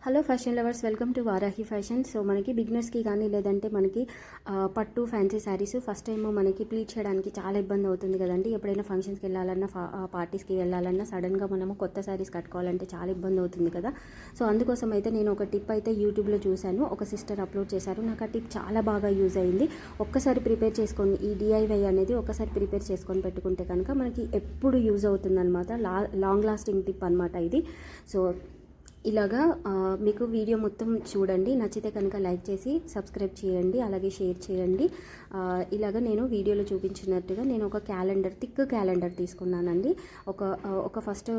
Hello fashion lovers, welcome to Varahi fashion. So మనకి బిగినర్స్కి కానీ లేదంటే మనకి పట్టు ఫ్యాన్సీ శారీస్ ఫస్ట్ టైం మనకి ప్లీట్ చేయడానికి చాలా ఇబ్బంది అవుతుంది కదండి. ఎప్పుడైనా ఫంక్షన్స్కి వెళ్ళాలన్నా పార్టీస్కి వెళ్ళాలన్నా సడన్గా మనము కొత్త శారీస్ కట్టుకోవాలంటే చాలా ఇబ్బంది అవుతుంది కదా. సో అందుకోసం అయితే నేను ఒక టిప్ అయితే యూట్యూబ్లో చూశాను, ఒక సిస్టర్ అప్లోడ్ చేశారు. నాకు ఆ టిప్ చాలా బాగా యూజ్ అయింది. ఒక్కసారి ప్రిపేర్ చేసుకొని ఈ డిఐవై అనేది ఒకసారి ప్రిపేర్ చేసుకొని పెట్టుకుంటే కనుక మనకి ఎప్పుడు యూజ్ అవుతుందన్నమాట. లాంగ్ లాస్టింగ్ టిప్ అనమాట ఇది. సో ఇలాగా మీకు వీడియో మొత్తం చూడండి, నచ్చితే కనుక లైక్ చేసి సబ్స్క్రైబ్ చేయండి, అలాగే షేర్ చేయండి. ఇలాగ నేను వీడియోలో చూపించినట్టుగా నేను ఒక థిక్ క్యాలెండర్ తీసుకున్నానండి. ఒక ఫస్ట్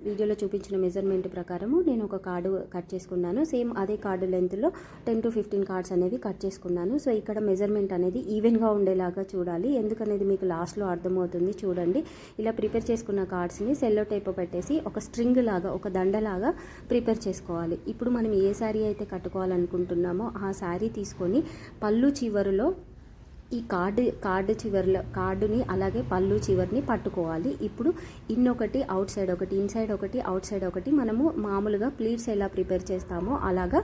వీడియోలో చూపించిన మెజర్మెంట్ ప్రకారము నేను ఒక కార్డు కట్ చేసుకున్నాను. సేమ్ అదే కార్డు లెంత్లో 10 to 15 కార్డ్స్ అనేవి కట్ చేసుకున్నాను. సో ఇక్కడ మెజర్మెంట్ అనేది ఈవెన్గా ఉండేలాగా చూడాలి, ఎందుకనేది మీకు లాస్ట్లో అర్థమవుతుంది. చూడండి, ఇలా ప్రిపేర్ చేసుకున్న కార్డ్స్ని సెల్లో టేప్ పెట్టేసి ఒక స్ట్రింగ్ లాగా, ఒక దండలాగా ప్రిపేర్ చేసుకోవాలి. ఇప్పుడు మనం ఏ శారీ అయితే కట్టుకోవాలనుకుంటున్నామో ఆ శారీ తీసుకొని పళ్ళు చివరిలో ఈ కార్డుని అలాగే పళ్ళు చివరిని పట్టుకోవాలి. ఇప్పుడు ఇన్నొకటి అవుట్ సైడ్ ఒకటి, ఇన్సైడ్ ఒకటి, అవుట్ సైడ్ ఒకటి మనము మామూలుగా ప్లీట్స్ ఎలా ప్రిపేర్ చేస్తామో అలాగా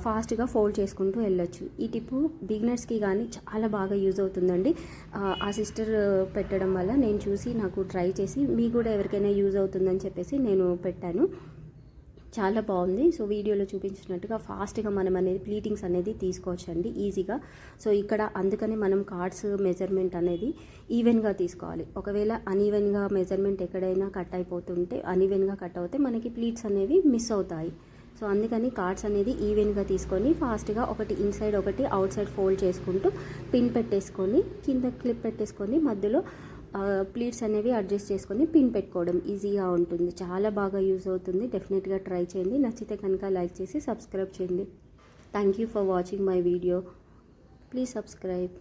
ఫాస్ట్గా ఫోల్డ్ చేసుకుంటూ వెళ్ళొచ్చు. ఈ టిప్పు బిగినర్స్కి కానీ చాలా బాగా యూజ్ అవుతుందండి. ఆ సిస్టర్ పెట్టడం వల్ల నేను చూసి నాకు ట్రై చేసి మీకు కూడా ఎవరికైనా యూజ్ అవుతుందని చెప్పేసి నేను పెట్టాను. చాలా బాగుంది. సో వీడియోలో చూపించినట్టుగా ఫాస్ట్గా మనం అనేది ప్లీటింగ్స్ అనేది తీసుకోవచ్చండి ఈజీగా. సో ఇక్కడ అందుకని మనం కార్డ్స్ మెజర్మెంట్ అనేది ఈవెన్గా తీసుకోవాలి. ఒకవేళ అన్ఈవెన్గా మెజర్మెంట్ ఎక్కడైనా కట్ అయిపోతుంటే, అన్ఈవెన్గా కట్ అవుతే మనకి ప్లీట్స్ అనేవి మిస్ అవుతాయి. సో అందుకని కార్డ్స్ అనేది ఈవెన్గా తీసుకొని ఫాస్ట్గా ఒకటి ఇన్సైడ్ ఒకటి అవుట్ సైడ్ ఫోల్డ్ చేసుకుంటూ పిన్ పెట్టేసుకొని కింద క్లిప్ పెట్టేసుకొని మధ్యలో ప్లీట్స్ అనేవి అడ్జస్ట్ చేసుకొని పిన్ పెట్టుకోవడం ఈజీగా ఉంటుంది. చాలా బాగా యూజ్ అవుతుంది. డెఫినెట్గా ట్రై చేయండి. నచ్చితే కనుక లైక్ చేసి సబ్స్క్రైబ్ చేయండి. Thank you for watching my video. Please subscribe.